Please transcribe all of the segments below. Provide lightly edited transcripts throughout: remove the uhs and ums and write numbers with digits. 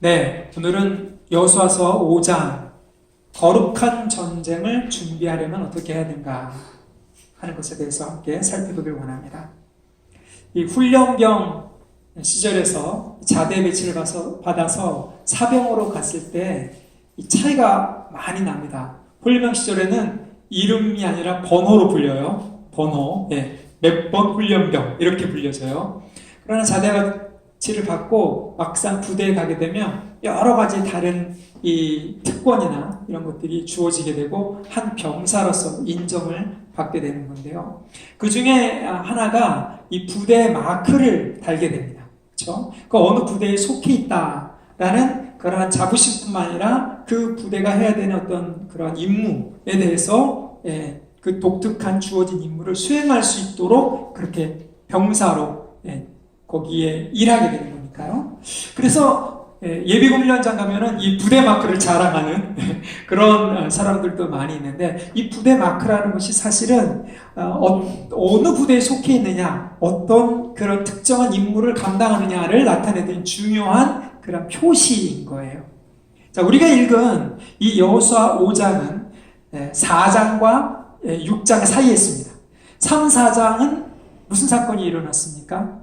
네, 오늘은 여호수아서 5장 거룩한 전쟁을 준비하려면 어떻게 해야 되는가 하는 것에 대해서 함께 살펴보길 원합니다. 이 훈련병 시절에서 자대 배치를 받아서 사병으로 갔을 때 이 차이가 많이 납니다. 훈련병 시절에는 이름이 아니라 번호로 불려요. 번호, 몇 번 훈련병 이렇게 불려져요. 그러나 자대 배치를 받고 막상 부대에 가게 되면 여러 가지 다른 이 특권이나 이런 것들이 주어지게 되고 한 병사로서 인정을 받게 되는 건데요. 그 중에 하나가 이 부대의 마크를 달게 됩니다. 그렇죠? 그 어느 부대에 속해 있다라는 그러한 자부심뿐만 아니라 그 부대가 해야 되는 어떤 그런 임무에 대해서 그 독특한 주어진 임무를 수행할 수 있도록 그렇게 병사로 거기에 일하게 되는 거니까요. 그래서 예비군훈련장 가면은 이 부대 마크를 자랑하는 그런 사람들도 많이 있는데, 이 부대 마크라는 것이 사실은 어느 부대에 속해 있느냐, 어떤 그런 특정한 임무를 감당하느냐를 나타내는 중요한 그런 표시인 거예요. 자, 우리가 읽은 이 여호수아 5장은 4장과 6장 사이에 있습니다. 3, 4장은 무슨 사건이 일어났습니까?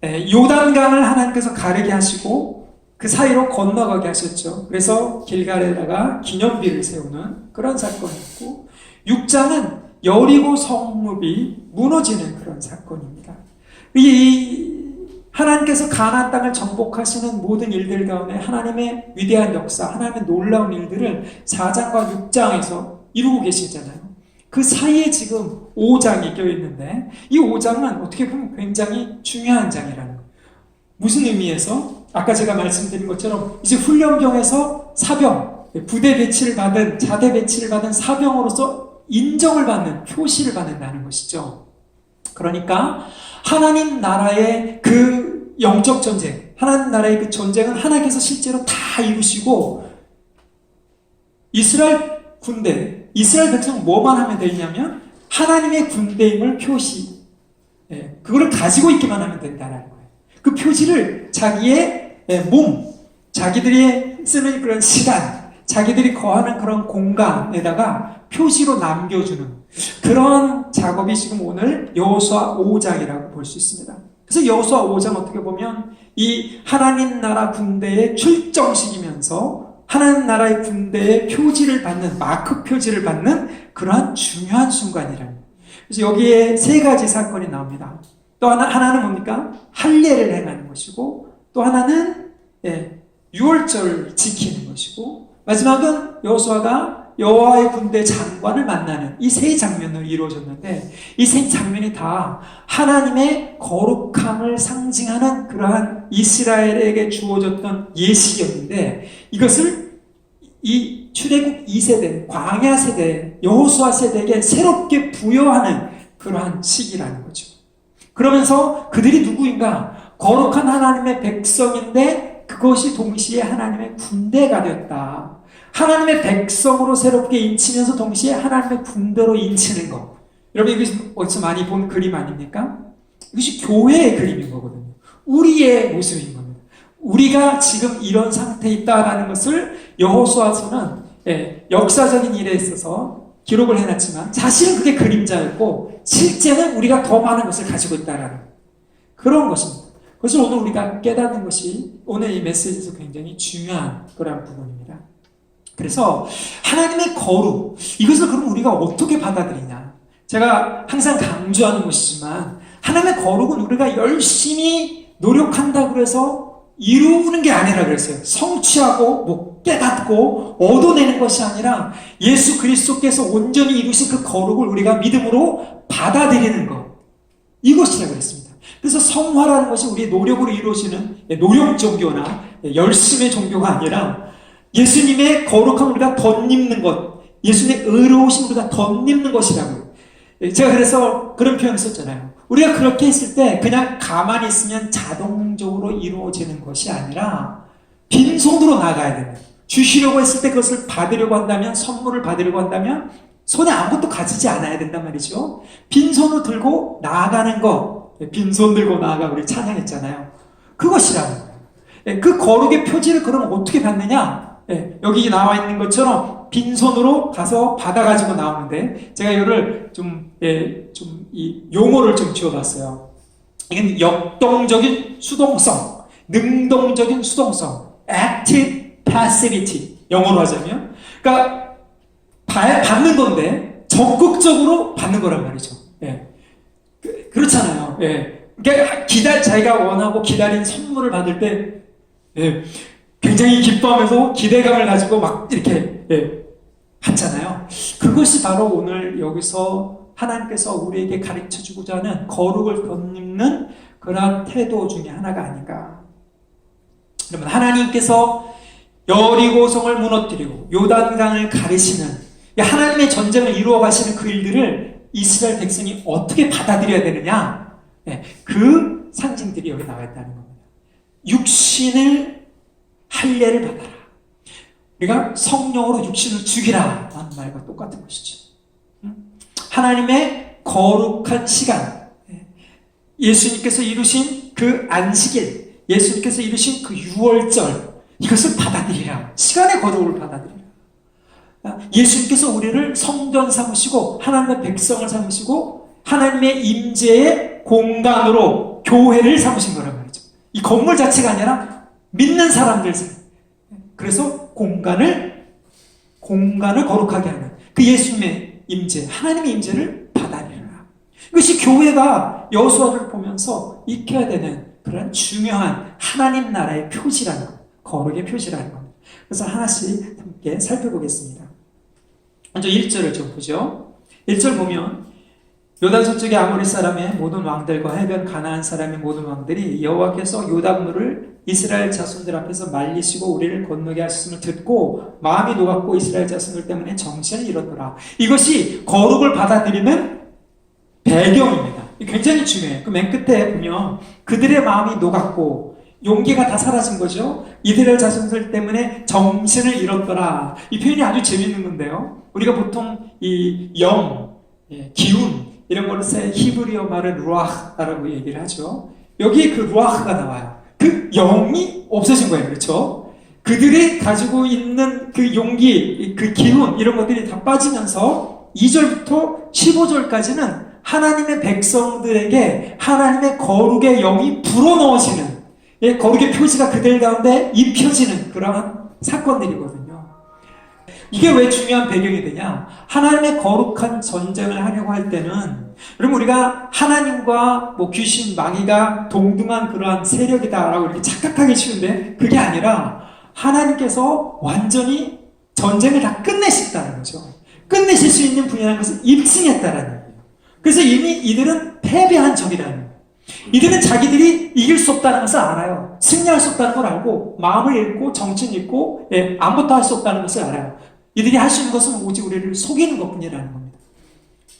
요단강을 하나님께서 가르게 하시고 그 사이로 건너가게 하셨죠. 그래서 길갈에다가 기념비를 세우는 그런 사건이었고, 6장은 여리고 성읍이 무너지는 그런 사건입니다. 이 하나님께서 가나안 땅을 정복하시는 모든 일들 가운데 하나님의 위대한 역사, 하나님의 놀라운 일들을 4장과 6장에서 이루고 계시잖아요. 그 사이에 지금 5장이 껴있는데, 이 5장은 어떻게 보면 굉장히 중요한 장이라는 거예요. 무슨 의미에서? 아까 제가 말씀드린 것처럼 이제 훈련병에서 사병, 부대 배치를 받은, 자대 배치를 받은 사병으로서 인정을 받는, 표시를 받는다는 것이죠. 그러니까 하나님 나라의 그 영적 전쟁, 하나님 나라의 그 전쟁은 하나님께서 실제로 다 이루시고, 이스라엘 군대, 이스라엘 백성 뭐만 하면 되냐면 하나님의 군대임을 표시, 그거를 가지고 있기만 하면 된다는 거예요. 그 표시를 자기의 몸, 자기들이 쓰는 그런 시간, 자기들이 거하는 그런 공간에다가 표시로 남겨주는 그런 작업이 지금 오늘 여호수아 5장이라고 볼 수 있습니다. 그래서 여호수아 5장 어떻게 보면 이 하나님 나라 군대의 출정식이면서 하나님 나라의 군대의 표지를 받는, 마크 표지를 받는 그러한 중요한 순간이라는. 그래서 여기에 세 가지 사건이 나옵니다. 또 하나는 뭡니까? 할례를 행하는 것이고, 또 하나는 유월절을 지키는 것이고, 마지막은 여호수아가 여호와의 군대 장관을 만나는 이 세 장면으로 이루어졌는데, 이 세 장면이 다 하나님의 거룩함을 상징하는 그러한 이스라엘에게 주어졌던 예식이었는데, 이것을 이 출애굽 2세대, 광야 세대, 여호수아 세대에게 새롭게 부여하는 그러한 시기라는 거죠. 그러면서 그들이 누구인가? 거룩한 하나님의 백성인데 그것이 동시에 하나님의 군대가 되었다. 하나님의 백성으로 새롭게 인치면서 동시에 하나님의 군대로 인치는 것. 여러분, 이것이 어디서 많이 본 그림 아닙니까? 이것이 교회의 그림인 거거든요. 우리의 모습인 겁니다. 우리가 지금 이런 상태에 있다라는 것을 여호수아서는 역사적인 일에 있어서 기록을 해놨지만, 사실은 그게 그림자였고 실제는 우리가 더 많은 것을 가지고 있다라는 그런 것입니다. 그래서 오늘 우리가 깨닫는 것이 오늘 이 메시지에서 굉장히 중요한 그런 부분입니다. 그래서 하나님의 거룩, 이것을 그럼 우리가 어떻게 받아들이냐? 제가 항상 강조하는 것이지만, 하나님의 거룩은 우리가 열심히 노력한다고 해서 이루는 게 아니라 그랬어요. 성취하고 깨닫고 얻어내는 것이 아니라 예수 그리스도께서 온전히 이루신 그 거룩을 우리가 믿음으로 받아들이는 것, 이것이라고 그랬습니다. 그래서 성화라는 것이 우리의 노력으로 이루어지는 노력 종교나 열심의 종교가 아니라 예수님의 거룩함을 우리가 덧입는 것, 예수님의 의로우심을 우리가 덧입는 것이라고요. 제가 그래서 그런 표현을 썼잖아요. 우리가 그렇게 했을 때 그냥 가만히 있으면 자동적으로 이루어지는 것이 아니라 빈손으로 나가야 됩니다. 주시려고 했을 때 그것을 받으려고 한다면, 선물을 받으려고 한다면 손에 아무것도 가지지 않아야 된단 말이죠. 빈손으로 들고 나아가는 것, 빈손 들고 나아가 우리 찬양했잖아요. 그것이라는 거예요. 그 거룩의 표지를 그럼 어떻게 받느냐? 여기 나와 있는 것처럼 빈손으로 가서 받아가지고 나오는데, 제가 이거를 이 용어를 좀 지어봤어요. 이건 역동적인 수동성, 능동적인 수동성, active passivity, 영어로 하자면. 그러니까 받는 건데 적극적으로 받는 거란 말이죠. 그렇잖아요. 그러니까 자기가 원하고 기다린 선물을 받을 때 굉장히 기뻐하면서 기대감을 가지고 막 이렇게 받잖아요. 그것이 바로 오늘 여기서 하나님께서 우리에게 가르쳐주고자 하는 거룩을 덧입는 그러한 태도 중에 하나가 아닌가. 여러분, 하나님께서 여리고성을 무너뜨리고 요단강을 가르시는 하나님의 전쟁을 이루어 가시는 그 일들을 이스라엘 백성이 어떻게 받아들여야 되느냐? 그 상징들이 여기 나와 있다는 겁니다. 육신을 할례를 받아라. 우리가 성령으로 육신을 죽이라 라는 말과 똑같은 것이죠. 하나님의 거룩한 시간, 예수님께서 이루신 그 안식일, 예수님께서 이루신 그 유월절, 이것을 받아들이라. 시간의 거룩을 받아들이라. 예수님께서 우리를 성전 삼으시고 하나님의 백성을 삼으시고 하나님의 임재의 공간으로 교회를 삼으신 거란 말이죠. 이 건물 자체가 아니라 믿는 사람들 사이. 그래서 공간을 거룩하게 하는 그 예수님의 임재, 하나님의 임재를 받아들여라. 이것이 교회가 여호수아를 보면서 익혀야 되는 그런 중요한 하나님 나라의 표시라는 것, 거룩의 표시라는 겁니다. 그래서 하나씩 함께 살펴보겠습니다. 먼저 1절을 좀 보죠. 1절 보면 요단 서쪽의 아모리 사람의 모든 왕들과 해변 가나안 사람의 모든 왕들이 여호와께서 요단물을 이스라엘 자손들 앞에서 말리시고 우리를 건너게 하셨음을 듣고 마음이 녹았고 이스라엘 자손들 때문에 정신을 잃었더라. 이것이 거룩을 받아들이는 배경입니다. 굉장히 중요해요. 그 맨 끝에 보면 그들의 마음이 녹았고 용기가 다 사라진 거죠. 이스라엘 자손들 때문에 정신을 잃었더라. 이 표현이 아주 재밌는 건데요. 우리가 보통 이 기운 이런 걸로 히브리어 말은 루아흐라고 얘기를 하죠. 여기에 그 루아흐가 나와요. 그 영이 없어진 거예요. 그렇죠? 그들이 가지고 있는 그 용기, 그 기운 이런 것들이 다 빠지면서 2절부터 15절까지는 하나님의 백성들에게 하나님의 거룩의 영이 불어넣어지는, 거룩의 표시가 그들 가운데 입혀지는 그러한 사건들이거든요. 이게 왜 중요한 배경이 되냐? 하나님의 거룩한 전쟁을 하려고 할 때는, 여러분, 우리가 하나님과 귀신, 마귀가 동등한 그러한 세력이다라고 이렇게 착각하기 쉬운데, 그게 아니라 하나님께서 완전히 전쟁을 다 끝내셨다는 거죠. 끝내실 수 있는 분이라는 것을 입증했다라는 거예요. 그래서 이미 이들은 패배한 적이라는 거예요. 이들은 자기들이 이길 수 없다는 것을 알아요. 승리할 수 없다는 걸 알고 마음을 잃고 정신을 잃고 아무것도 할 수 없다는 것을 알아요. 이들이 할 수 있는 것은 오직 우리를 속이는 것뿐이라는 겁니다.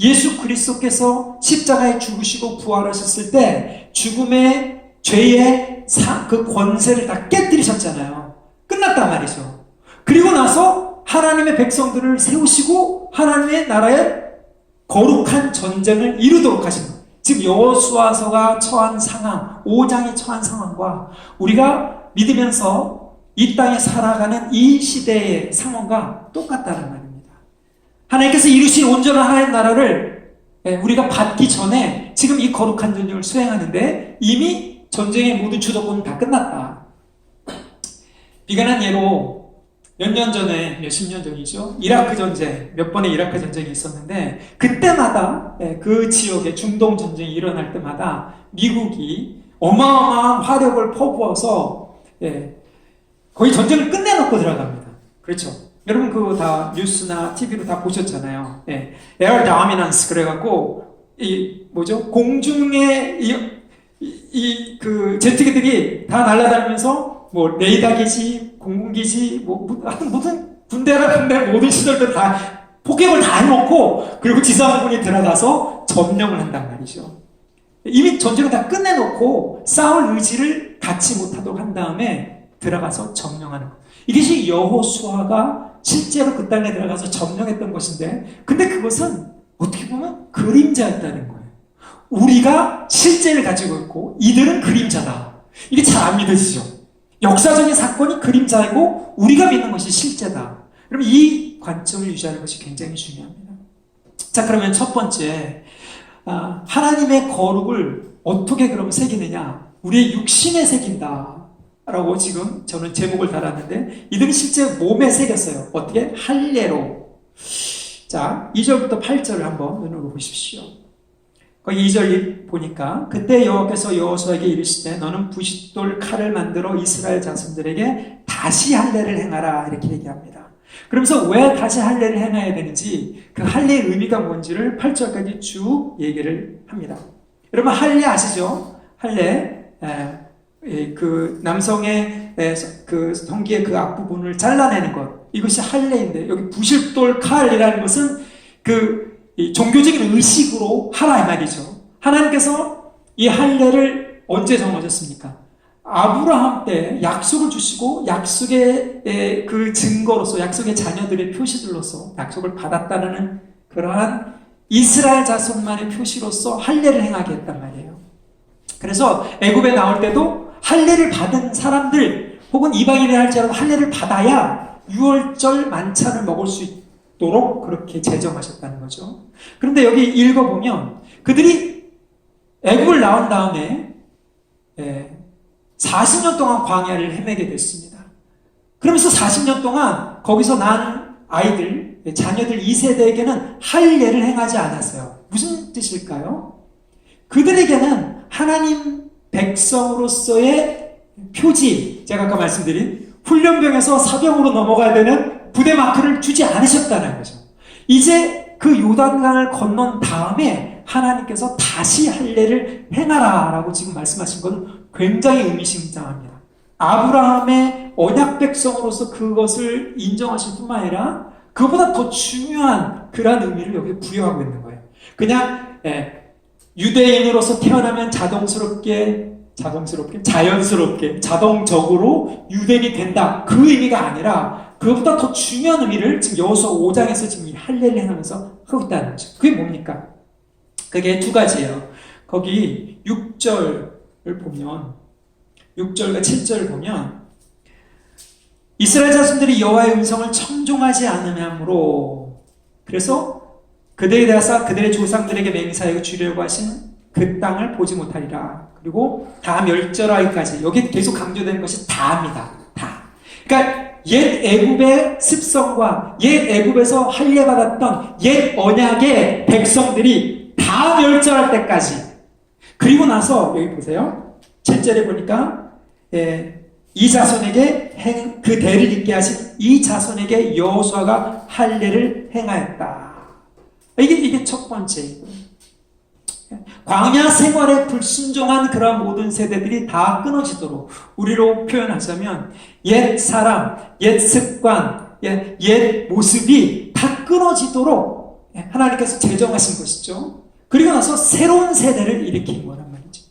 예수 그리스도께서 십자가에 죽으시고 부활하셨을 때 죽음의 죄의 그 권세를 다 깨뜨리셨잖아요. 끝났단 말이죠. 그리고 나서 하나님의 백성들을 세우시고 하나님의 나라의 거룩한 전쟁을 이루도록 하신 거예요. 지금 여호수아서가 처한 상황, 5장이 처한 상황과 우리가 믿으면서 이 땅에 살아가는 이 시대의 상황과 똑같다는 말입니다. 하나님께서 이루신 온전한 하나님 나라를 우리가 받기 전에 지금 이 거룩한 전쟁을 수행하는데 이미 전쟁의 모든 주도권은 다 끝났다. 비관한 예로 몇 년 전에, 몇십 년 전이죠. 이라크 전쟁, 몇 번의 이라크 전쟁이 있었는데 그때마다 그 지역에 중동 전쟁이 일어날 때마다 미국이 어마어마한 화력을 퍼부어서 거의 전쟁을 끝내놓고 들어갑니다. 그렇죠. 여러분 그거 다 뉴스나 TV로 다 보셨잖아요. 에어 다미넌스 그래갖고 공중에 그 제트기들이 다 날아다니면서 레이더 기지, 공군기지, 무슨 군대 모든 시설들 다 폭격을 다 해놓고 그리고 지상군이 들어가서 점령을 한단 말이죠. 이미 전쟁을 다 끝내놓고 싸울 의지를 갖지 못하도록 한 다음에 들어가서 점령하는 것. 이것이 여호수아가 실제로 그 땅에 들어가서 점령했던 것인데, 근데 그것은 어떻게 보면 그림자였다는 거예요. 우리가 실제를 가지고 있고 이들은 그림자다. 이게 잘 안 믿어지죠. 역사적인 사건이 그림자이고 우리가 믿는 것이 실제다. 그럼 이 관점을 유지하는 것이 굉장히 중요합니다. 자, 그러면 첫 번째, 하나님의 거룩을 어떻게 그럼 새기느냐? 우리의 육신에 새긴다 라고 지금 저는 제목을 달았는데, 이들은 실제 몸에 새겼어요. 어떻게? 할례로. 자, 2절부터 8절을 한번 눈으로 보십시오. 거기 2절 보니까, 그때 여호와께서 여호수아에게 이르시되 너는 부싯돌 칼을 만들어 이스라엘 자손들에게 다시 할례를 행하라, 이렇게 얘기합니다. 그러면서 왜 다시 할례를 행해야 되는지, 그 할례의 의미가 뭔지를 8절까지 쭉 얘기를 합니다. 여러분, 할례 아시죠? 할례, 그 남성의 그 성기의 그 앞부분을 잘라내는 것, 이것이 할례인데, 여기 부싯돌 칼이라는 것은 그 종교적인 의식으로 하라 이 말이죠. 하나님께서 이 할례를 언제 정하셨습니까? 아브라함 때 약속을 주시고, 약속의 그 증거로서, 약속의 자녀들의 표시들로서 약속을 받았다는 그러한 이스라엘 자손만의 표시로서 할례를 행하게 했단 말이에요. 그래서 애굽에 나올 때도 할례를 받은 사람들 혹은 이방인이 할지라도 할례를 받아야 유월절 만찬을 먹을 수 있도록 그렇게 제정하셨다는 거죠. 그런데 여기 읽어보면 그들이 애굽을 나온 다음에 40년 동안 광야를 헤매게 됐습니다. 그러면서 40년 동안 거기서 난 아이들, 자녀들 2세대에게는 할례를 행하지 않았어요. 무슨 뜻일까요? 그들에게는 하나님 백성으로서의 표지, 제가 아까 말씀드린 훈련병에서 사병으로 넘어가야 되는 부대 마크를 주지 않으셨다는 거죠. 이제 그 요단강을 건넌 다음에 하나님께서 다시 할례를 행하라 라고 지금 말씀하신 건 굉장히 의미심장합니다. 아브라함의 언약 백성으로서 그것을 인정하실 뿐만 아니라 그보다 더 중요한 그러한 의미를 여기 부여하고 있는 거예요. 그냥 유대인으로서 태어나면 자연스럽게 자동적으로 유대인이 된다, 그 의미가 아니라 그보다 더 중요한 의미를 지금 여호수아 5장에서 지금 이 할례를 행하면서 하고 있다는 거죠. 그게 뭡니까? 그게 두 가지예요. 거기 6절을 보면, 6절과 7절을 보면 이스라엘 자손들이 여호와의 음성을 청종하지 않으므로, 그래서 그들에 대해서 그들의 조상들에게 맹세하여 주려고 하신 그 땅을 보지 못하리라. 그리고 다 멸절하기까지, 여기 계속 강조되는 것이 다입니다. 다. 그러니까 옛 애굽의 습성과 옛 애굽에서 할례 받았던 옛 언약의 백성들이 다 멸절할 때까지. 그리고 나서 여기 보세요. 7절에 보니까 이 자손에게 그 대를 잇게 하신 이 자손에게 여호수아가 할례를 행하였다. 이게 첫 번째이고요. 광야 생활에 불순종한 그런 모든 세대들이 다 끊어지도록, 우리로 표현하자면 옛 사람, 옛 습관, 옛 모습이 다 끊어지도록 하나님께서 제정하신 것이죠. 그리고 나서 새로운 세대를 일으킨 거란 말이죠.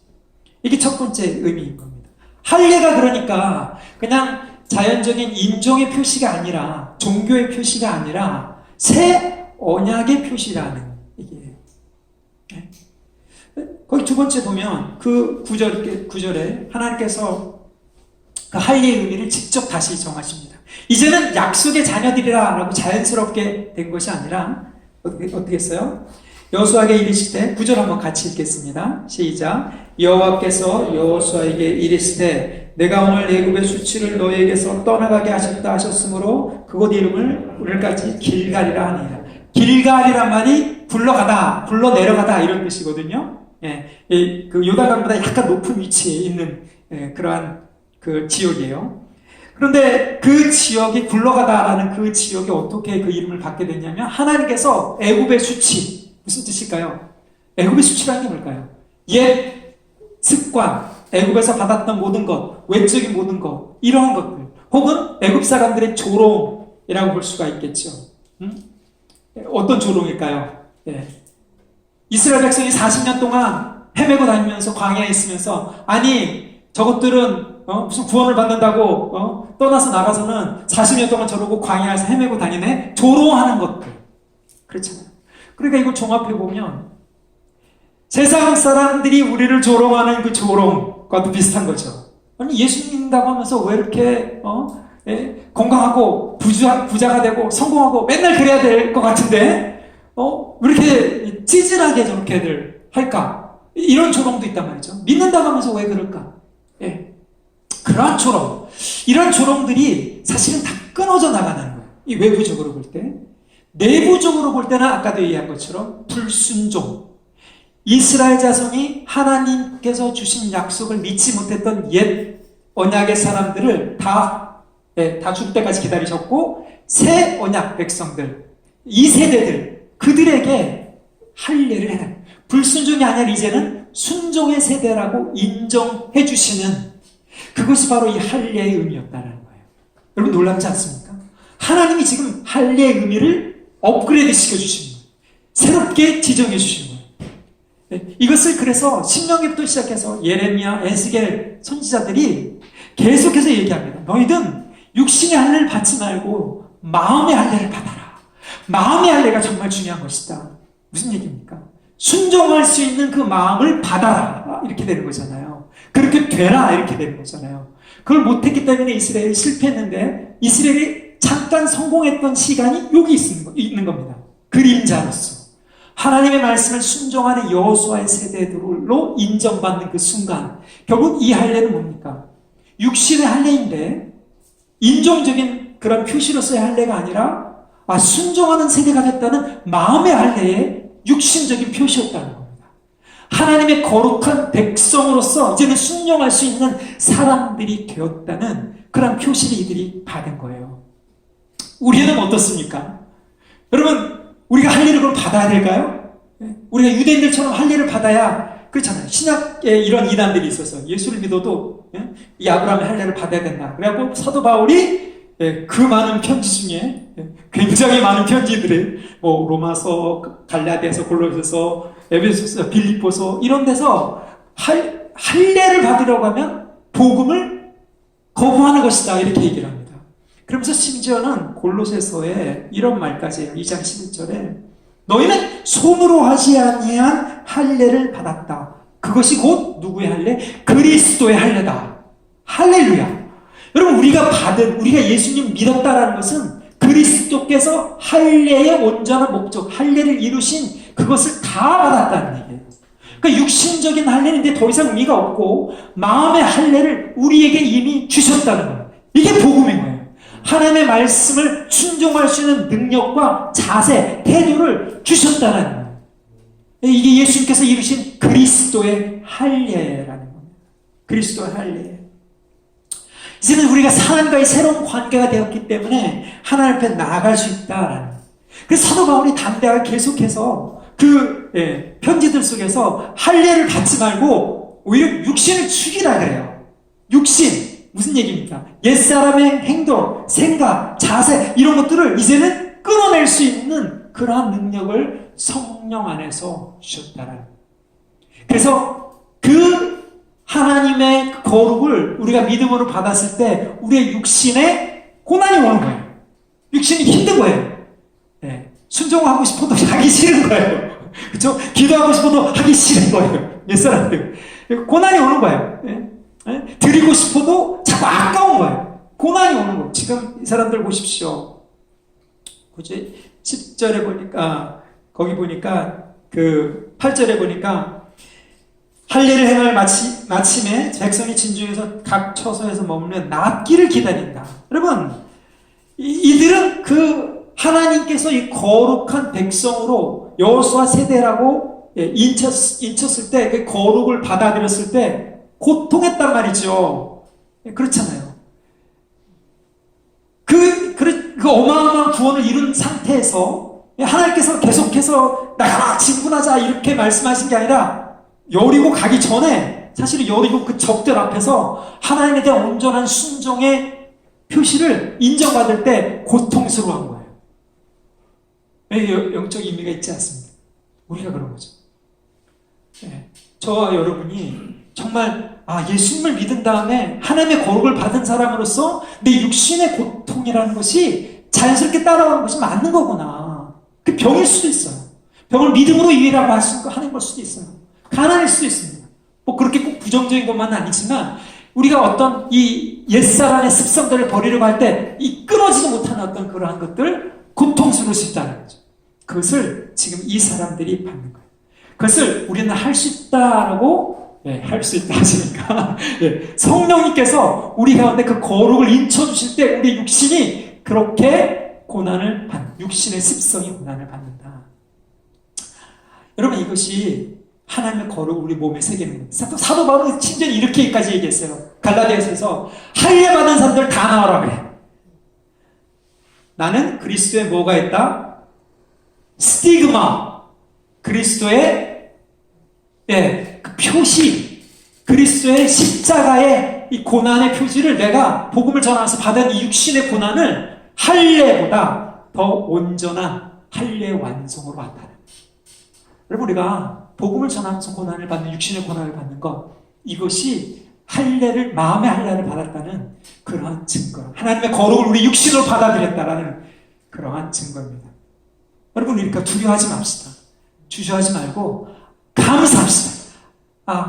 이게 첫 번째 의미인 겁니다. 할례가 그러니까 그냥 자연적인 인종의 표시가 아니라, 종교의 표시가 아니라 새 언약의 표시라는 얘기예요. 거기 두 번째 보면 그 9절에 하나님께서 그 할례의 의미를 직접 다시 정하십니다. 이제는 약속의 자녀들이라 라고 자연스럽게 된 것이 아니라 어떻게 했어요? 여호수아에게 이르시되, 9절 한번 같이 읽겠습니다. 시작. 여호와께서 여호수아에게 이르시되 내가 오늘 애굽의 수치를 너에게서 떠나가게 하셨다 하셨으므로 그곳 이름을 오늘까지 길갈이라 하니라. 길갈이란 말이 굴러가다, 굴러 내려가다 이런 뜻이거든요. 그 요단강보다 약간 높은 위치에 있는 그러한 그 지역이에요. 그런데 그 지역이 굴러가다라는 그 지역이 어떻게 그 이름을 받게 됐냐면, 하나님께서 애굽의 수치, 무슨 뜻일까요? 애굽의 수치라는 게 뭘까요? 옛 습관, 애굽에서 받았던 모든 것, 외적인 모든 것, 이러한 것들, 혹은 애굽 사람들의 조롱이라고 볼 수가 있겠죠. 어떤 조롱일까요? 이스라엘 백성이 40년 동안 헤매고 다니면서 광야에 있으면서, 아니 저것들은 무슨 구원을 받는다고 떠나서 나가서는 40년 동안 저러고 광야에서 헤매고 다니네, 조롱하는 것들, 그렇잖아요. 그러니까 이걸 종합해보면 세상 사람들이 우리를 조롱하는 그 조롱과도 비슷한 거죠. 아니 예수님 믿는다고 하면서 왜 이렇게 건강하고 부자가 되고 성공하고 맨날 그래야 될 것 같은데 왜 이렇게 찌질하게 저렇게들 할까? 이런 조롱도 있단 말이죠. 믿는다고 하면서 왜 그럴까? 그러한 조롱, 이런 조롱들이 사실은 다 끊어져 나가는 거예요. 이 외부적으로 볼 때. 내부적으로 볼 때는 아까도 얘기한 것처럼 불순종, 이스라엘 자손이 하나님께서 주신 약속을 믿지 못했던 옛 언약의 사람들을 다 죽을 때까지 기다리셨고, 새 언약 백성들, 이 세대들, 그들에게 할례를 해요. 불순종이 아니라 이제는 순종의 세대라고 인정해 주시는, 그것이 바로 이 할례의 의미였다는 거예요. 여러분 놀랍지 않습니까? 하나님이 지금 할례의 의미를 업그레이드 시켜주시는 거예요. 새롭게 지정해 주시는 거예요. 이것을 그래서 신명기부터 시작해서 예레미야, 에스겔 선지자들이 계속해서 얘기합니다. 너희든 육신의 할례를 받지 말고 마음의 할례를 받아라. 마음의 할례가 정말 중요한 것이다. 무슨 얘기입니까? 순종할 수 있는 그 마음을 받아라. 이렇게 되는 거잖아요. 그렇게 되라. 이렇게 되는 거잖아요. 그걸 못했기 때문에 이스라엘이 실패했는데, 이스라엘이 잠깐 성공했던 시간이 여기 있는 겁니다. 그림자로서. 하나님의 말씀을 순종하는 여호수아의 세대들로 인정받는 그 순간, 결국 이 할례는 뭡니까? 육신의 할례인데 인종적인 그런 표시로서의 할례가 아니라 순종하는 세대가 됐다는 마음의 할례의 육신적인 표시였다는 겁니다. 하나님의 거룩한 백성으로서 이제는 순종할 수 있는 사람들이 되었다는 그런 표시를 이들이 받은 거예요. 우리는 어떻습니까? 여러분, 우리가 할례를 그럼 받아야 될까요? 우리가 유대인들처럼 할례를 받아야, 그렇잖아요. 신약에 이런 이단들이 있어서 예수를 믿어도 이 아브라함의 할례를 받아야 된다. 그래갖고 사도 바울이 그 많은 편지 중에 굉장히 많은 편지들을 로마서, 갈라디아서, 골로새서, 에베소서, 빌립보서 이런 데서 할례를 받으려고 하면 복음을 거부하는 것이다 이렇게 얘기를 합니다. 그러면서 심지어는 골로새서에 이런 말까지 해요. 2장 11절에 너희는 손으로 하지 아니한 할례를 받았다. 그것이 곧 누구의 할례? 그리스도의 할례다. 할렐루야. 여러분, 우리가 예수님 믿었다라는 것은 그리스도께서 할례의 온전한 목적, 할례를 이루신 그것을 다 받았다는 얘기예요. 그러니까 육신적인 할례인데 더 이상 의미가 없고 마음의 할례를 우리에게 이미 주셨다는 거예요. 이게 복음인 거예요. 하나님의 말씀을 순종할 수 있는 능력과 자세, 태도를 주셨다는 거예요. 이게 예수님께서 이루신 그리스도의 할례라는 겁니다. 그리스도의 할례. 이제는 우리가 하나님과의 새로운 관계가 되었기 때문에 하나님 앞에 나아갈 수 있다라는 거예요. 그래서 사도 바울이 담대하게 계속해서 그 편지들 속에서 할례를 받지 말고 오히려 육신을 죽이라 그래요. 육신. 무슨 얘기입니까? 옛사람의 행동, 생각, 자세 이런 것들을 이제는 끊어낼 수 있는 그러한 능력을 성령 안에서 주셨다라는 거예요. 그래서 그 하나님의 거룩을 우리가 믿음으로 받았을 때 우리의 육신에 고난이 오는 거예요. 육신이 힘든 거예요. 순종하고 싶어도 하기 싫은 거예요. 그렇죠? 기도하고 싶어도 하기 싫은 거예요. 옛사람들. 고난이 오는 거예요. 드리고 싶어도 자꾸 아까운 거예요. 고난이 오는 거예요. 지금 이 사람들 보십시오. 그치? 10절에 보니까, 거기 보니까, 그 8절에 보니까, 할례를 행할 마침에 백성이 진중에서 각 처소에서 머무는 낫기를 기다린다. 여러분, 이들은 그 하나님께서 이 거룩한 백성으로 여호수아 세대라고 인쳤을 때, 그 거룩을 받아들였을 때, 고통했단 말이죠. 그렇잖아요. 그 어마어마한 구원을 이룬 상태에서 하나님께서 계속해서 나가라 진군하자 이렇게 말씀하신 게 아니라 여리고 가기 전에 사실 여리고 그 적들 앞에서 하나님에 대한 온전한 순종의 표시를 인정받을 때 고통스러워한 거예요. 영적 의미가 있지 않습니다. 우리가 그런 거죠. 저와 여러분이 정말 예수님을 믿은 다음에 하나님의 거룩을 받은 사람으로서 내 육신의 고통이라는 것이 자연스럽게 따라오는 것이 맞는 거구나. 그 병일 수도 있어요. 병을 믿음으로 이해라고 하는 걸 수도 있어요. 가난일 수도 있습니다. 그렇게 꼭 부정적인 것만은 아니지만 우리가 어떤 이 옛사람의 습성들을 버리려고 할 때 이 끊어지지 못하는 어떤 그러한 것들, 고통스러울 수 있다는 거죠. 그것을 지금 이 사람들이 받는 거예요. 그것을 우리는 할 수 있다라고, 할 수 있다 하시니까 성령님께서 우리 가운데 그 거룩을 인쳐주실 때 우리 육신이 그렇게 고난을 육신의 습성이 고난을 받는다. 여러분, 이것이 하나님의 거룩을 우리 몸에 새기는 겁니다. 사도 바울은 심지어 이렇게까지 얘기했어요. 갈라디아서에서 할례 받은 사람들 다 나와라 그래. 나는 그리스도에 뭐가 있다? 스티그마, 그리스도의 그 표시, 그리스도의 십자가의 이 고난의 표지를 내가 복음을 전하면서 받은 이 육신의 고난을 할례보다 더 온전한 할례 완성으로 받다. 여러분, 우리가 복음을 전하면서 고난을 받는, 육신의 고난을 받는 것, 이것이 할례를, 마음의 할례를 받았다는 그러한 증거, 하나님의 거룩을 우리 육신으로 받아들였다라는 그러한 증거입니다. 여러분, 우리가 두려워하지 맙시다. 주저하지 말고 감사합시다.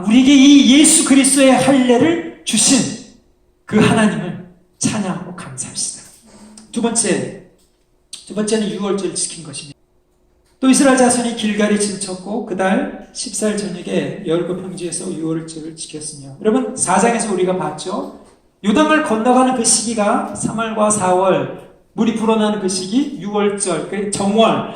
우리에게 이 예수 그리스도의 할례를 주신 그 하나님을 찬양하고 감사합시다. 두 번째는 유월절을 지킨 것입니다. 또 이스라엘 자손이 길갈에 진쳤고 그달 14일 저녁에 여리고 평지에서 유월절을 지켰으며, 여러분 4장에서 우리가 봤죠. 요단강을 건너가는 그 시기가 3월과 4월, 물이 불어나는 그 시기 유월절, 그 정월,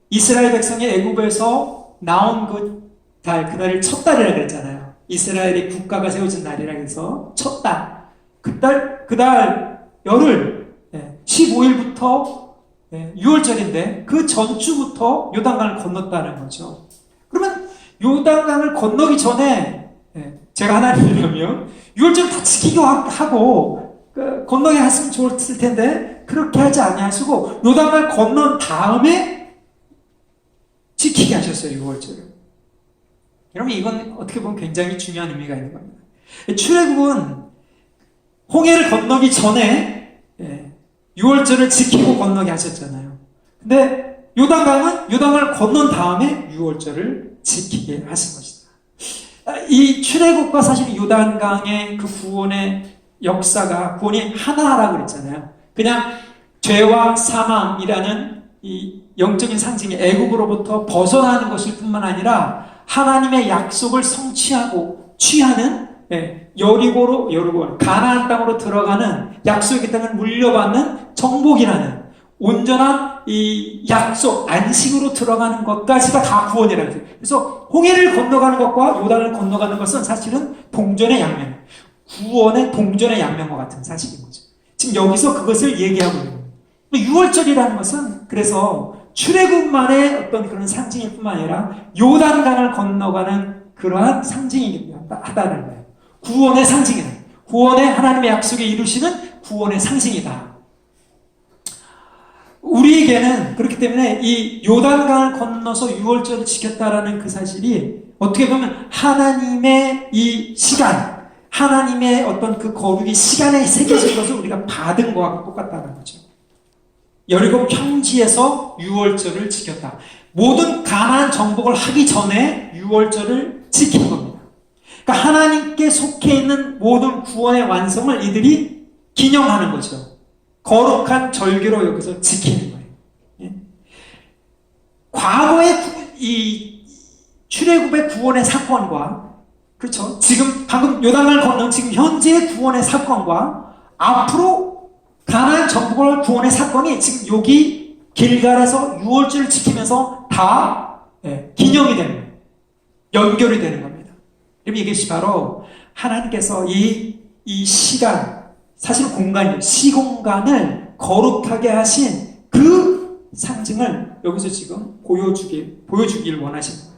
이스라엘 백성이 애굽에서 나온 그 달을 첫 달이라고 그랬잖아요. 이스라엘의 국가가 세워진 날이라고 해서 첫 달, 그달 열흘 15일부터 6월절인데 그 전주부터 요단강을 건넜다는 거죠. 그러면 요단강을 건너기 전에 제가 하나님이라면 6월절 다 지키고 하고 건너게 했으면 좋았을 텐데 그렇게 하지 아니하시고 요단강을 건넌 다음에 지키게 하셨어요. 6월절을. 여러분, 이건 어떻게 보면 굉장히 중요한 의미가 있는 겁니다. 출애굽은 홍해를 건너기 전에 6월절을 지키고 건너게 하셨잖아요. 근데 요단강은 요단강을 건넌 다음에 6월절을 지키게 하신 것이다. 이 출애굽과 사실 요단강의 그 구원의 역사가, 구원이 하나라고 그랬잖아요. 그냥 죄와 사망이라는 이 영적인 상징이 애굽으로부터 벗어나는 것일 뿐만 아니라 하나님의 약속을 성취하고 취하는 여리고 가나안 땅으로 들어가는 약속의 땅을 물려받는 정복이라는 온전한 이 약속, 안식으로 들어가는 것까지가 다 구원이라는 거예요. 그래서 홍해를 건너가는 것과 요단을 건너가는 것은 사실은 동전의 양면, 구원의 동전의 양면과 같은 사실인 거죠. 지금 여기서 그것을 얘기하고 있는 거예요. 6월절이라는 것은 그래서 출애굽만의 어떤 그런 상징일 뿐만 아니라 요단강을 건너가는 그러한 상징이기도 하다는 거예요. 구원의 상징이다. 구원의 하나님의 약속에 이루시는 구원의 상징이다. 우리에게는 그렇기 때문에 이 요단강을 건너서 6월절을 지켰다라는 그 사실이 어떻게 보면 하나님의 이 시간, 하나님의 어떤 그 거룩이 시간에 새겨진 것을 우리가 받은 것과 똑같다는 거죠. 여리고 평지에서 6월절을 지켰다. 모든 가나안 정복을 하기 전에 6월절을 지킨 겁니다. 그러니까 하나님께 속해 있는 모든 구원의 완성을 이들이 기념하는 거죠. 거룩한 절기로 여기서 지키는 거예요. 예? 과거의 이 출애굽의 구원의 사건과, 그렇죠, 지금 방금 요단강을 건넌 지금 현재의 구원의 사건과 앞으로 가나안 정복을 구원의 사건이 지금 여기 길갈에서 6월절을 지키면서 다 기념이 되는 거예요. 연결이 되는 겁니다. 여러분, 이것이 바로 하나님께서 이 시간, 사실 공간이에요. 시공간을 거룩하게 하신 그 상징을 여기서 지금 보여주길 원하시는 거예요.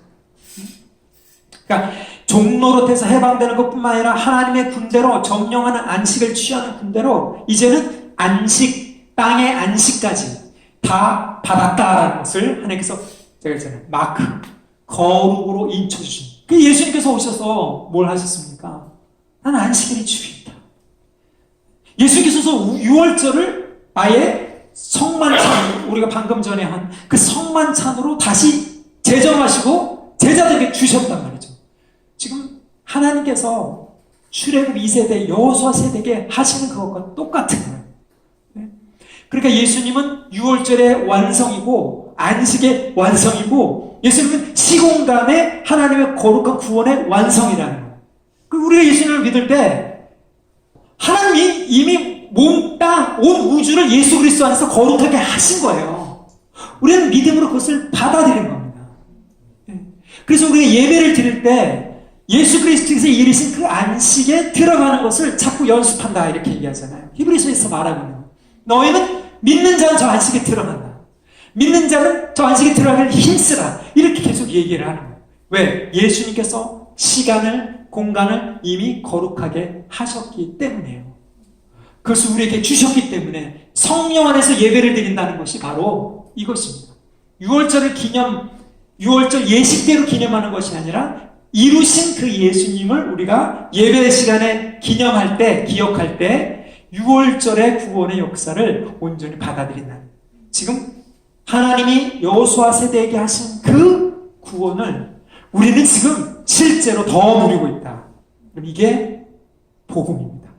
그러니까 종노릇해서 해방되는 것뿐만 아니라 하나님의 군대로, 정령하는 안식을 취하는 군대로 이제는 안식, 땅의 안식까지 다 받았다라는 것을 하나님께서, 제가 있잖아요, 마크, 거룩으로 인쳐주신. 그 예수님께서 오셔서 뭘 하셨습니까? 나는 안식일이 주인이다. 예수님께서 6월절을 아예 성만찬으로, 우리가 방금 전에 한 그 성만찬으로 다시 제정하시고 제자들에게 주셨단 말이죠. 지금 하나님께서 출애굽 2세대 여호수아 세대에게 하시는 그것과 똑같은 거예요. 그러니까 예수님은 유월절의 완성이고 안식의 완성이고 예수님은 시공간의 하나님의 거룩한 구원의 완성이라는 거예요. 우리가 예수님을 믿을 때 하나님이 이미 몸, 땅, 온 우주를 예수 그리스도 안에서 거룩하게 하신 거예요. 우리는 믿음으로 그것을 받아들인 겁니다. 그래서 우리가 예배를 드릴 때 예수 그리스도께서 이르신 그 안식에 들어가는 것을 자꾸 연습한다 이렇게 얘기하잖아요. 히브리서에서 말하고 있는 거예요. 너희는 믿는 자는 저 안식에 들어간다. 믿는 자는 저 안식에 들어가길 힘쓰라. 이렇게 계속 얘기를 하는 거예요. 왜? 예수님께서 시간을, 공간을 이미 거룩하게 하셨기 때문이에요. 그것을 우리에게 주셨기 때문에 성령 안에서 예배를 드린다는 것이 바로 이것입니다. 6월절 예식대로 기념하는 것이 아니라 이루신 그 예수님을 우리가 예배 시간에 기념할 때, 기억할 때 6월절의 구원의 역사를 온전히 받아들인다. 지금 하나님이 여호수아 세대에게 하신 그 구원을 우리는 지금 실제로 더 누리고 있다. 그럼 이게 복음입니다.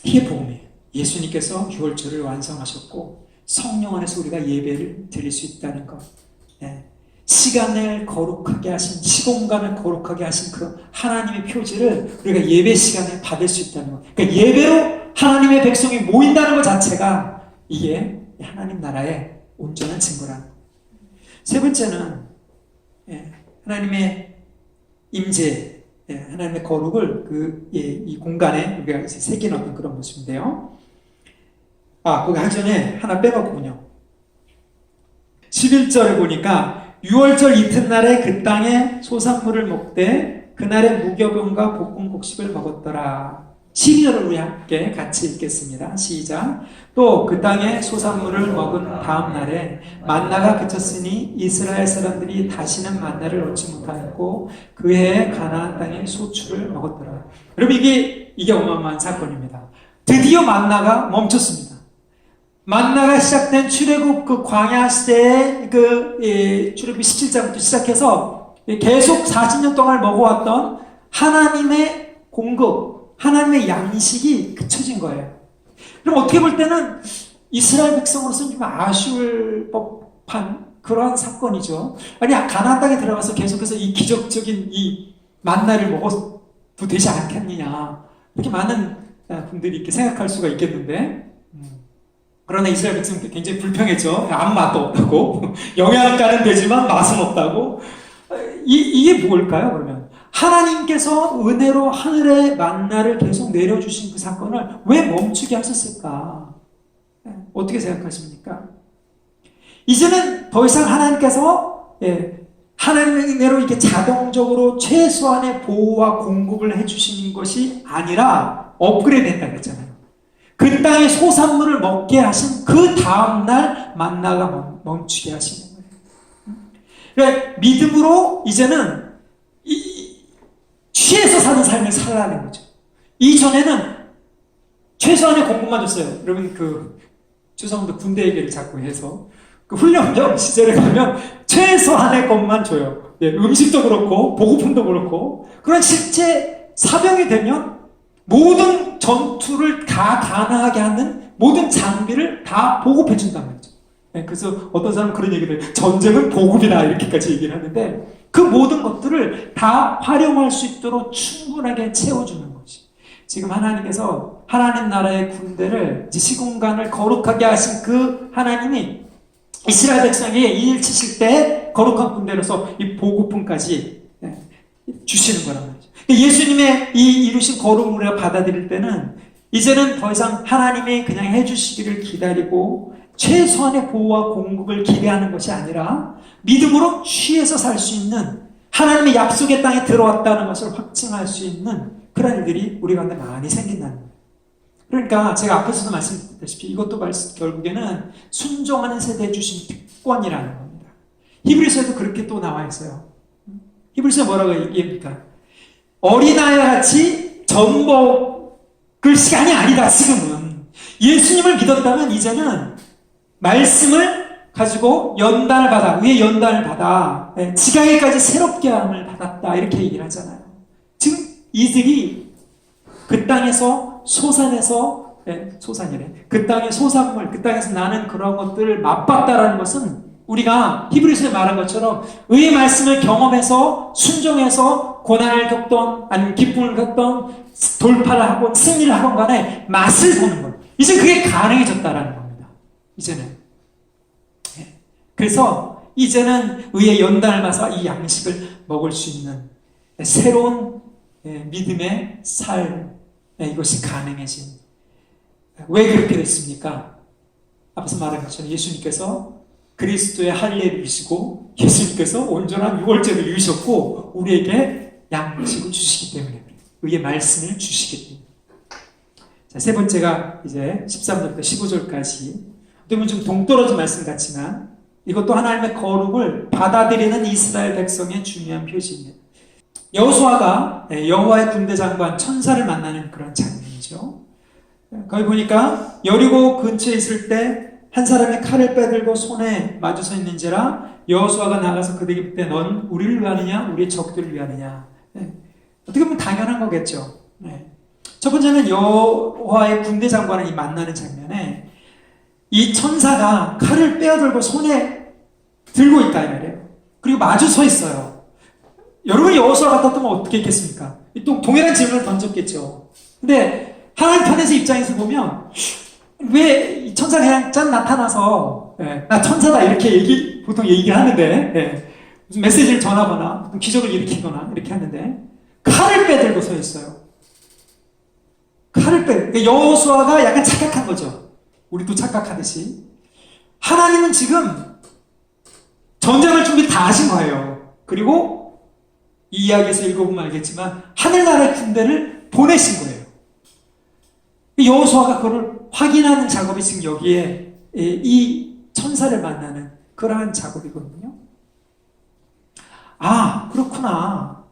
이게 복음이에요. 예수님께서 6월절을 완성하셨고 성령 안에서 우리가 예배를 드릴 수 있다는 것. 시간을 거룩하게 하신, 시공간을 거룩하게 하신 그 하나님의 표지를 우리가 예배 시간에 받을 수 있다는 것. 그러니까 예배로 하나님의 백성이 모인다는 것 자체가 이게 하나님 나라의 온전한 증거라는 것. 세 번째는 하나님의 임재, 하나님의 거룩을 이 공간에 우리가 새긴 어떤 그런 모습인데요. 거기 하기 전에 하나 빼먹군요. 11절을 보니까 6월절 이튿날에 그 땅에 소산물을 먹되 그날에 무교병과 볶은 곡식을 먹었더라. 12절을 우리 함께 같이 읽겠습니다. 시작. 또 그 땅에 소산물을 먹은 다음 날에 만나가 그쳤으니 이스라엘 사람들이 다시는 만나를 얻지 못하였고 그 해에 가나안 땅에 소출을 먹었더라. 여러분 이게 어마어마한 사건입니다. 드디어 만나가 멈췄습니다. 만나가 시작된 출애굽 그 광야 시대의 출애굽 17장부터 시작해서 계속 40년 동안 먹어왔던 하나님의 공급, 하나님의 양식이 그쳐진 거예요. 그럼 어떻게 볼 때는 이스라엘 백성으로서는 좀 아쉬울 법한 그러한 사건이죠. 아니 가나안 땅에 들어가서 계속해서 이 기적적인 이 만나를 먹어도 되지 않겠느냐 이렇게 많은 분들이 이렇게 생각할 수가 있겠는데 그러나 이스라엘 백성들이 굉장히 불평했죠. 아무 맛도 없다고. 영양가는 되지만 맛은 없다고. 이게 뭘까요, 그러면? 하나님께서 은혜로 하늘의 만나를 계속 내려주신 그 사건을 왜 멈추게 하셨을까? 어떻게 생각하십니까? 이제는 더 이상 하나님께서 하나님의 은혜로 이렇게 자동적으로 최소한의 보호와 공급을 해주시는 것이 아니라 업그레이드 했다고 했잖아요. 그 땅의 소산물을 먹게 하신 그 다음날 만나가 멈추게 하시는 거예요. 그러니까 믿음으로 이제는 취해서 사는 삶을 살라는 거죠. 이전에는 최소한의 공급만 줬어요. 여러분 죄송합니다. 군대 얘기를 자꾸 해서 훈련병 시절에 가면 최소한의 것만 줘요. 음식도 그렇고 보급품도 그렇고. 그런 실제 사병이 되면 모든 전투를 다 가능하게 하는 모든 장비를 다 보급해 준단 말이죠. 그래서 어떤 사람은 그런 얘기를 해요. 전쟁은 보급이다 이렇게까지 얘기를 하는데 그 모든 것들을 다 활용할 수 있도록 충분하게 채워주는 것이 지금 하나님께서 하나님 나라의 군대를 시공간을 거룩하게 하신 그 하나님이 이스라엘 백성에게 일 치실 때 거룩한 군대로서 이 보급품까지 주시는 거란 말이죠. 예수님의 이 이루신 거룩을 우리가 받아들일 때는 이제는 더 이상 하나님이 그냥 해주시기를 기다리고 최소한의 보호와 공급을 기대하는 것이 아니라 믿음으로 취해서 살 수 있는 하나님의 약속의 땅에 들어왔다는 것을 확증할 수 있는 그런 일들이 우리 가운데 많이 생긴다는 거예요. 그러니까 제가 앞에서도 말씀드렸다시피 이것도 결국에는 순종하는 세대에 주신 특권이라는 겁니다. 히브리서에도 그렇게 또 나와 있어요. 히브리서에 뭐라고 얘기합니까? 어린아이와 같이 전먹을 시간이 아니다. 지금은 예수님을 믿었다면 이제는 말씀을 가지고 연단을 받아, 위에 연단을 받아 지강에까지 새롭게 함을 받았다 이렇게 얘기를 하잖아요. 지금 이삭이 그 땅에서 소산에서 소산이래. 그 땅의 소산물, 그 땅에서 나는 그런 것들을 맛봤다라는 것은 우리가 히브리서에 말한 것처럼 의의 말씀을 경험해서 순종해서 고난을 겪던 아니면 기쁨을 겪던 돌파를 하고 승리를 하건 간에 맛을 보는 것. 이제 그게 가능해졌다라는 겁니다. 이제는. 그래서 이제는 의의 연단을 봐서 이 양식을 먹을 수 있는 새로운 믿음의 삶, 이것이 가능해진. 왜 그렇게 됐습니까? 앞에서 말한 것처럼 예수님께서 그리스도의 할례를 이루시고 예수님께서 온전한 유월절을 이루셨고 우리에게 양식을 주시기 때문에 의의 말씀을 주시기 때문에. 자, 세 번째가 이제 13절부터 15절까지 어쩌면 좀 동떨어진 말씀 같지만 이것도 하나님의 거룩을 받아들이는 이스라엘 백성의 중요한 표시입니다. 여호수아가 여호와의 군대 장관 천사를 만나는 그런 장면이죠. 거기 보니까 여리고 근처에 있을 때 한 사람이 칼을 빼들고 손에 마주서 있는지라 여호수아가 나가서 그들에게 묻되 넌 우리를 위하느냐 우리의 적들을 위하느냐. 어떻게 보면 당연한 거겠죠. 첫 번째는 여호와의 군대 장관을 만나는 장면에 이 천사가 칼을 빼어들고 손에 들고 있다 이 말이에요. 그리고 마주 서 있어요. 여러분이 여호수아 같았다면 어떻게 했겠습니까? 또 동일한 질문을 던졌겠죠. 근데 하나님 편에서 입장에서 보면 왜 이 천사가 그냥 짠 나타나서 나 천사다 이렇게 보통 얘기를 하는데 무슨 메시지를 전하거나 기적을 일으키거나 이렇게 하는데 칼을 빼들고 서 있어요. 그러니까 여호수아가 약간 착각한 거죠. 우리도 착각하듯이. 하나님은 지금 전쟁을 준비 다 하신 거예요. 그리고 이 이야기에서 읽어보면 알겠지만 하늘나라의 군대를 보내신 거예요. 여호수아가 그걸 확인하는 작업이 지금 여기에 이 천사를 만나는 그러한 작업이거든요. 아, 그렇구나.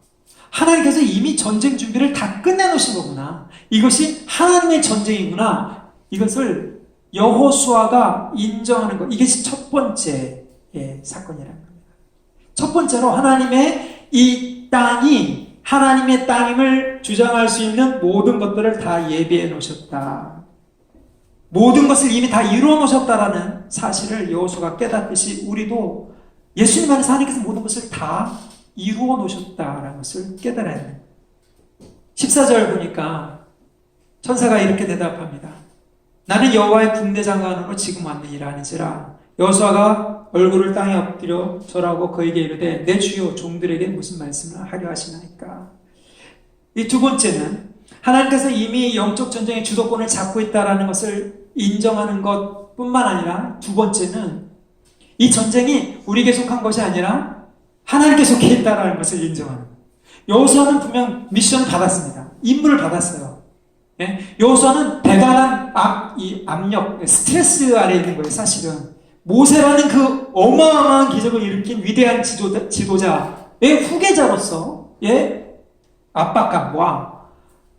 하나님께서 이미 전쟁 준비를 다 끝내놓으신 거구나. 이것이 하나님의 전쟁이구나. 이것을 여호수아가 인정하는 것. 이것이 첫 번째 사건이라는 겁니다. 첫 번째로 하나님의 이 땅이 하나님의 땅임을 주장할 수 있는 모든 것들을 다 예비해 놓으셨다. 모든 것을 이미 다 이루어 놓으셨다라는 사실을 여호수아가 깨닫듯이 우리도 예수님 안에서 하나님께서 모든 것을 다 이루어 놓으셨다라는 것을 깨달아야 합니다. 14절 보니까 천사가 이렇게 대답합니다. 나는 여호와의 군대 장관으로 지금 왔느니라 하는지라. 여호수아가 얼굴을 땅에 엎드려 절하고 그에게 이르되 내 주여 종들에게 무슨 말씀을 하려 하시나이까. 이 두 번째는 하나님께서 이미 영적 전쟁의 주도권을 잡고 있다는 것을 인정하는 것뿐만 아니라 두 번째는 이 전쟁이 우리에게 속한 것이 아니라 하나님께 속해 있다는 것을 인정하는 거예요. 여호수아는 분명 미션을 받았습니다. 임무를 받았어요. 여호수아는 대단한 압력, 스트레스 아래에 있는 거예요. 사실은 모세라는 그 어마어마한 기적을 일으킨 위대한 지도자의 후계자로서 압박감과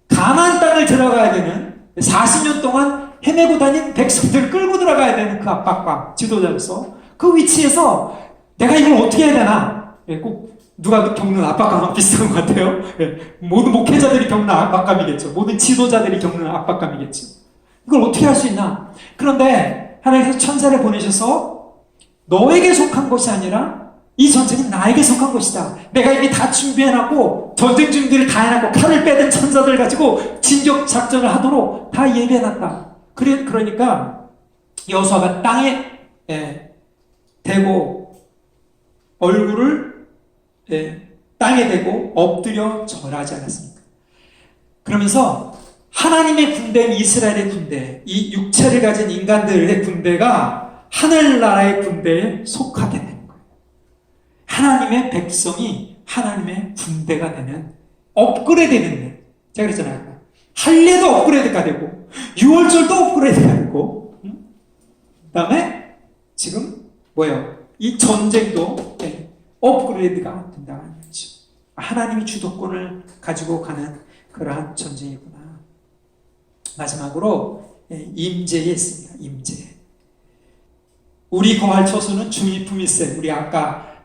가나안 땅을 들어가야 되는 40년 동안 헤매고 다닌 백성들을 끌고 들어가야 되는 그 압박감, 지도자로서 그 위치에서 내가 이걸 어떻게 해야 되나? 꼭 누가 겪는 압박감과 비슷한 것 같아요. 모든 목회자들이 겪는 압박감이겠죠. 모든 지도자들이 겪는 압박감이겠죠. 이걸 어떻게 할 수 있나? 그런데 하나님께서 천사를 보내셔서 너에게 속한 것이 아니라 이 전쟁은 나에게 속한 것이다. 내가 이미 다 준비해놨고 전쟁 준비를 다 해놨고 칼을 빼든 천사들 가지고 진격 작전을 하도록 다 예비해놨다. 그러니까 여호수아가 땅에 대고 얼굴을 땅에 대고 엎드려 절하지 않았습니까? 그러면서 하나님의 군대인 이스라엘의 군대, 이 육체를 가진 인간들의 군대가 하늘나라의 군대에 속하게 되는 거예요. 하나님의 백성이 하나님의 군대가 되는 업그레이드 되는, 제가 그랬잖아요. 할례도 업그레이드가 되고 유월절도 업그레이드가 되고 그 다음에 지금 뭐예요? 이 전쟁도 업그레이드가 된다는 거죠. 하나님이 주도권을 가지고 가는 그러한 전쟁이구나. 마지막으로 임재에 있습니다. 임재. 우리 거할 처소는 주의품일세. 우리 아까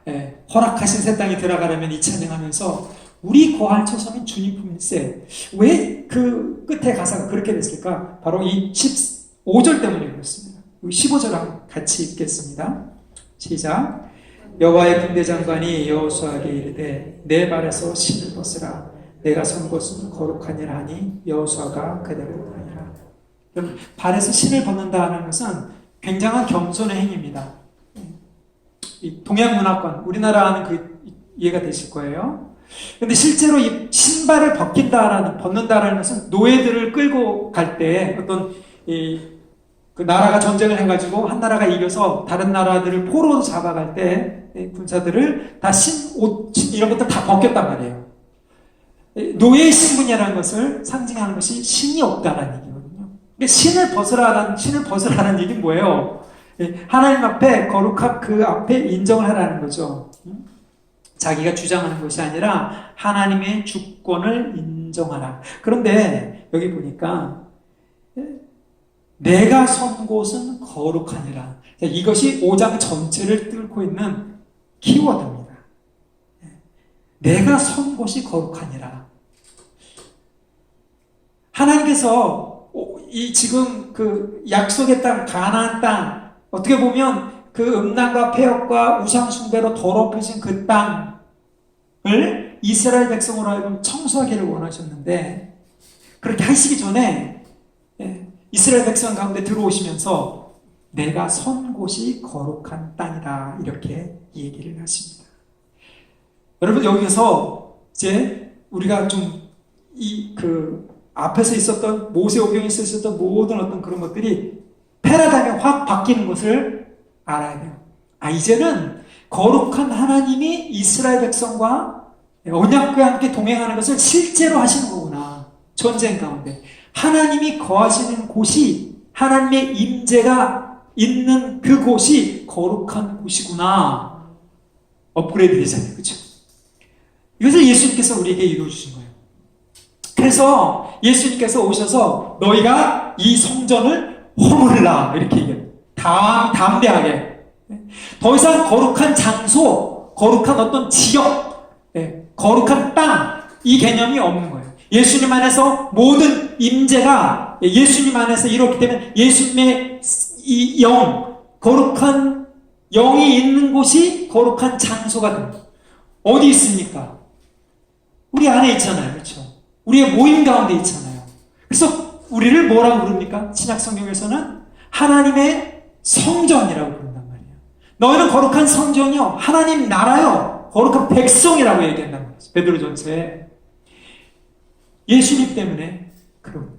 허락하신 새 땅에 들어가려면 이 찬양하면서 우리 거할 처소는 주님 품일세. 왜 그 끝에 가사가 그렇게 됐을까? 바로 이 15절 때문에 그렇습니다. 15절 한번 같이 읽겠습니다. 시작. 여호와의 군대장관이 여호수아에게 이르되 내 발에서 신을 벗으라. 내가 선 곳은 거룩하니라 하니 여호수아가 그대로 하니라. 여러분, 발에서 신을 벗는다는 것은 굉장한 겸손의 행위입니다. 이 동양 문화권, 우리나라는 그 이해가 되실 거예요. 근데 실제로 이 신발을 벗는다라는 것은 노예들을 끌고 갈 때 어떤 그 나라가 전쟁을 해가지고 한 나라가 이겨서 다른 나라들을 포로로 잡아갈 때 군사들을 다 옷 이런 것들 다 벗겼단 말이에요. 노예의 신분이라는 것을 상징하는 것이 신이 없다라는 얘기거든요. 근데 신을 벗으라는 얘기는 뭐예요? 하나님 앞에 거룩한 그 앞에 인정을 하라는 거죠. 자기가 주장하는 것이 아니라 하나님의 주권을 인정하라. 그런데 여기 보니까 내가 선 곳은 거룩하니라. 이것이 5장 전체를 뚫고 있는 키워드입니다. 내가 선 곳이 거룩하니라. 하나님께서 이 지금 그 약속의 땅, 가나안 땅, 어떻게 보면 그 음란과 폐역과 우상숭배로 더럽혀진 그 땅을 이스라엘 백성으로 하여금 청소하기를 원하셨는데, 그렇게 하시기 전에 이스라엘 백성 가운데 들어오시면서 내가 선 곳이 거룩한 땅이다, 이렇게 얘기를 하십니다. 여러분, 여기서 이제 우리가 좀 앞에서 있었던 모세오경에서 있었던 모든 어떤 그런 것들이 패러다임이 확 바뀌는 것을 알아야 돼요. 이제는 거룩한 하나님이 이스라엘 백성과 언약궤와 함께 동행하는 것을 실제로 하시는 거구나. 전쟁 가운데 하나님이 거하시는 곳이, 하나님의 임재가 있는 그곳이 거룩한 곳이구나. 업그레이드 되잖아요. 그렇죠? 이것을 예수님께서 우리에게 이루어주신 거예요. 그래서 예수님께서 오셔서 너희가 이 성전을 허물라, 이렇게 얘기해요. 담대하게. 더 이상 거룩한 장소, 거룩한 어떤 지역, 거룩한 땅, 이 개념이 없는 거예요. 예수님 안에서 모든 임재가 예수님 안에서 이렇기 때문에 예수님의 이 거룩한 영이 있는 곳이 거룩한 장소가 됩니다. 어디 있습니까? 우리 안에 있잖아요. 그렇죠? 우리의 모임 가운데 있잖아요. 그래서 우리를 뭐라고 부릅니까? 신약 성경에서는 하나님의 성전이라고 부른단 말이에요. 너희는 거룩한 성전이요, 하나님 나라요, 거룩한 백성이라고 얘기한단 말이에요. 베드로전서에. 예수님 때문에 그런,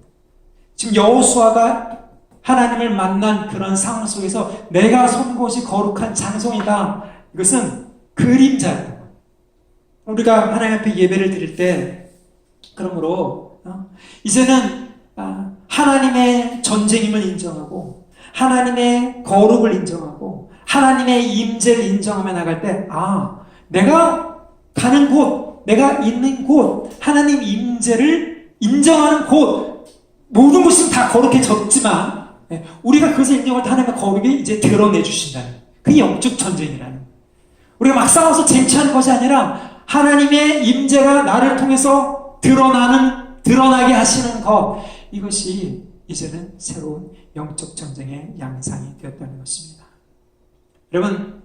지금 여호수아가 하나님을 만난 그런 상황 속에서 내가 선 곳이 거룩한 장성이다, 이것은 그림자예요. 우리가 하나님 앞에 예배를 드릴 때, 그러므로 이제는 하나님의 전쟁임을 인정하고 하나님의 거룩을 인정하고 하나님의 임재를 인정하며 나갈 때, 내가 가는 곳, 내가 있는 곳, 하나님 임재를 인정하는 곳, 모든 곳은 다 거룩해졌지만 우리가 그것을 인정할 때 하나님의 거룩이 이제 드러내 주신다는, 그게 영적 전쟁이라는, 우리가 막 싸워서 쟁취하는 것이 아니라 하나님의 임재가 나를 통해서 드러나게 하시는 것, 이것이 이제는 새로운 영적 전쟁의 양상이 되었다는 것입니다. 여러분,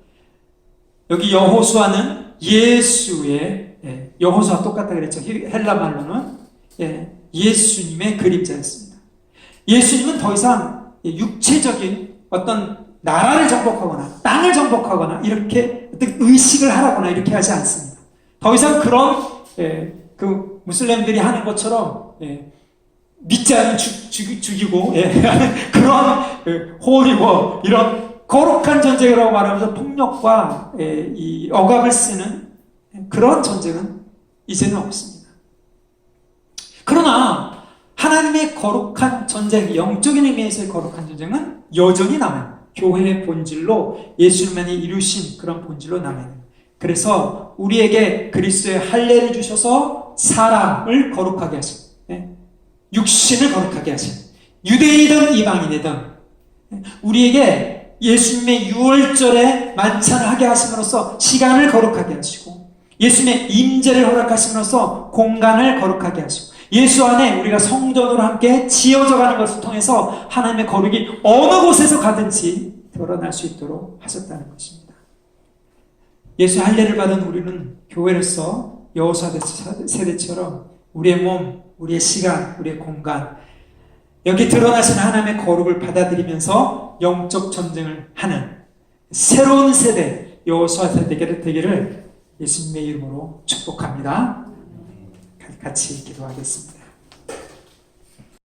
여기 여호수아는 예수의, 여호수아 똑같다 그랬죠. 헬라 말로는 예수님의 그림자였습니다. 예수님은 더 이상 육체적인 어떤 나라를 정복하거나 땅을 정복하거나 이렇게 어떤 의식을 하라거나 이렇게 하지 않습니다. 더 이상 그런 그 무슬림들이 하는 것처럼 믿지 않으면 죽이고 그런 호리고 이런 거룩한 전쟁이라고 말하면서 폭력과 이 억압을 쓰는 그런 전쟁은 이제는 없습니다. 그러나 하나님의 거룩한 전쟁, 영적인 의미에서의 거룩한 전쟁은 여전히 남아요. 교회의 본질로, 예수님만이 이루신 그런 본질로 남아요. 그래서 우리에게 그리스도의 할례를 주셔서 사람을 거룩하게 하신, 육신을 거룩하게 하신, 유대인이든 이방인이든 우리에게 예수님의 유월절에 만찬을 하게 하심으로써 시간을 거룩하게 하시고 예수님의 임재를 허락하심으로써 공간을 거룩하게 하시고 예수 안에 우리가 성전으로 함께 지어져 가는 것을 통해서 하나님의 거룩이 어느 곳에서 가든지 드러날 수 있도록 하셨다는 것입니다. 예수의 할례를 받은 우리는 교회로서 여호수아 세대처럼 우리의 몸, 우리의 시간, 우리의 공간, 여기 드러나신 하나님의 거룩을 받아들이면서 영적 전쟁을 하는 새로운 세대, 여호수아 세대가 되기를 예수님의 이름으로 축복합니다. 같이 기도하겠습니다.